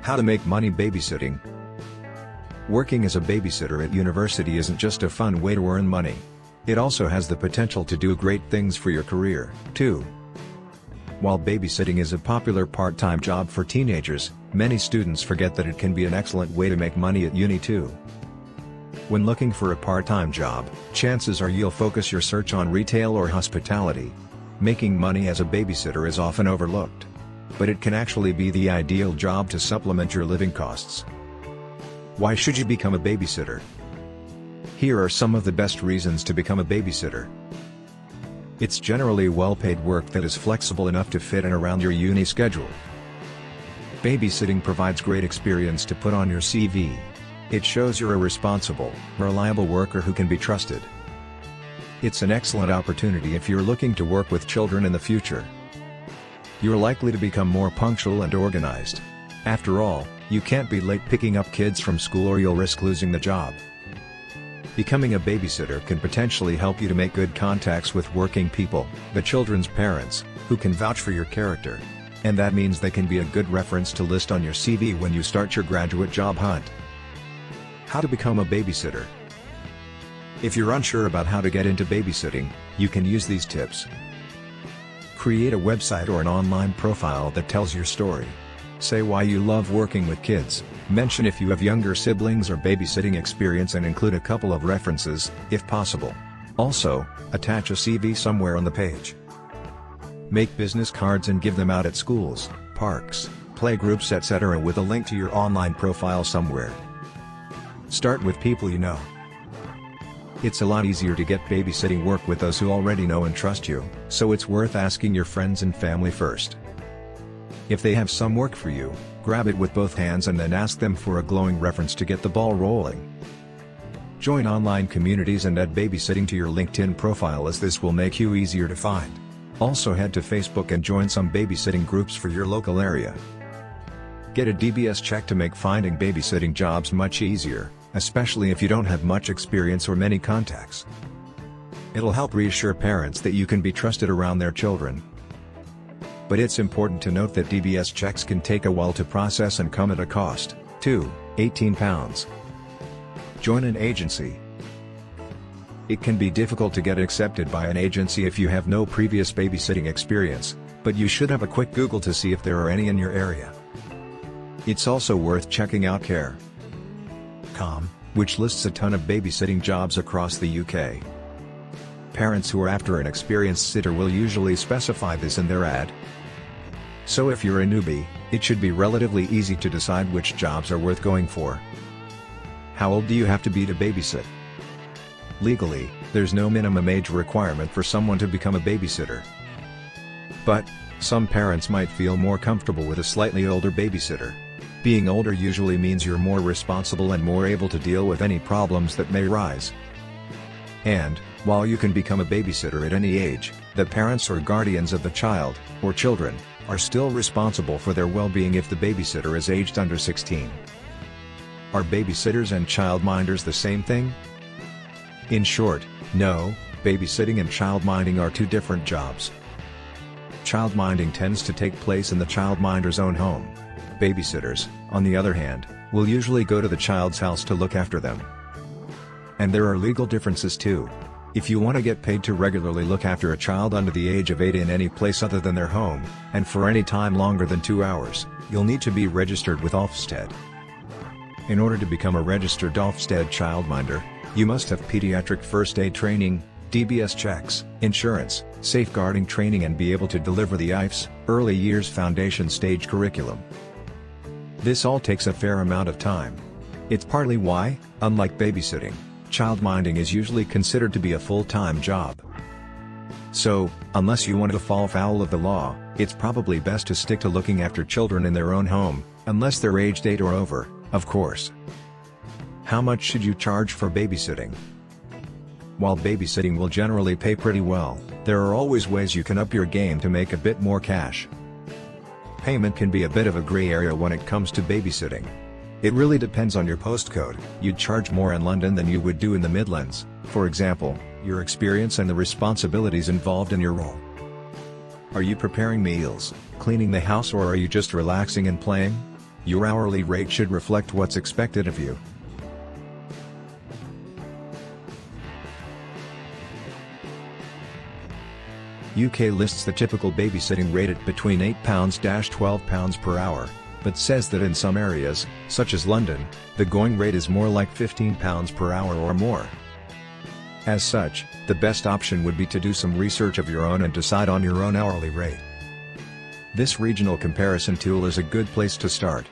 How to make money babysitting. Working as a babysitter at university isn't just a fun way to earn money. It also has the potential to do great things for your career, too. While babysitting is a popular part-time job for teenagers, many students forget that it can be an excellent way to make money at uni too. When looking for a part-time job, chances are you'll focus your search on retail or hospitality. Making money as a babysitter is often overlooked. But it can actually be the ideal job to supplement your living costs. Why should you become a babysitter? Here are some of the best reasons to become a babysitter. It's generally well-paid work that is flexible enough to fit in around your uni schedule. Babysitting provides great experience to put on your CV. It shows you're a responsible, reliable worker who can be trusted. It's an excellent opportunity if you're looking to work with children in the future. You're likely to become more punctual and organized. After all, you can't be late picking up kids from school or you'll risk losing the job. Becoming a babysitter can potentially help you to make good contacts with working people, the children's parents, who can vouch for your character. And that means they can be a good reference to list on your CV when you start your graduate job hunt. How to become a babysitter. If you're unsure about how to get into babysitting, you can use these tips. Create a website or an online profile that tells your story. Say why you love working with kids, mention if you have younger siblings or babysitting experience, and include a couple of references, if possible. Also, attach a CV somewhere on the page. Make business cards and give them out at schools, parks, playgroups, etc. with a link to your online profile somewhere. Start with people you know. It's a lot easier to get babysitting work with those who already know and trust you, so it's worth asking your friends and family first. If they have some work for you, grab it with both hands and then ask them for a glowing reference to get the ball rolling. Join online communities and add babysitting to your LinkedIn profile, as this will make you easier to find. Also head to Facebook and join some babysitting groups for your local area. Get a DBS check to make finding babysitting jobs much easier, especially if you don't have much experience or many contacts. It'll help reassure parents that you can be trusted around their children. But it's important to note that DBS checks can take a while to process and come at a cost, too, £18. Join an agency. It can be difficult to get accepted by an agency if you have no previous babysitting experience, but you should have a quick Google to see if there are any in your area. It's also worth checking out CareUm, which lists a ton of babysitting jobs across the UK. Parents who are after an experienced sitter will usually specify this in their ad. So if you're a newbie, it should be relatively easy to decide which jobs are worth going for. How old do you have to be to babysit? Legally, there's no minimum age requirement for someone to become a babysitter. But, some parents might feel more comfortable with a slightly older babysitter. Being older usually means you're more responsible and more able to deal with any problems that may arise. And, while you can become a babysitter at any age, the parents or guardians of the child, or children, are still responsible for their well-being if the babysitter is aged under 16. Are babysitters and childminders the same thing? In short, no, babysitting and childminding are two different jobs. Childminding tends to take place in the childminder's own home. Babysitters, on the other hand, will usually go to the child's house to look after them. And there are legal differences too. If you want to get paid to regularly look after a child under the age of 8 in any place other than their home, and for any time longer than 2 hours, you'll need to be registered with Ofsted. In order to become a registered Ofsted childminder, you must have pediatric first aid training, DBS checks, insurance, safeguarding training, and be able to deliver the IFS, Early Years Foundation stage curriculum. This all takes a fair amount of time. It's partly why, unlike babysitting, childminding is usually considered to be a full-time job. So, unless you want to fall foul of the law, it's probably best to stick to looking after children in their own home, unless they're aged 8 or over, of course. How much should you charge for babysitting? While babysitting will generally pay pretty well, there are always ways you can up your game to make a bit more cash. Payment can be a bit of a gray area when it comes to babysitting. It really depends on your postcode. You'd charge more in London than you would do in the Midlands, for example, your experience and the responsibilities involved in your role. Are you preparing meals, cleaning the house, or are you just relaxing and playing? Your hourly rate should reflect what's expected of you. UK lists the typical babysitting rate at between £8–12 per hour, but says that in some areas, such as London, the going rate is more like £15 per hour or more. As such, the best option would be to do some research of your own and decide on your own hourly rate. This regional comparison tool is a good place to start.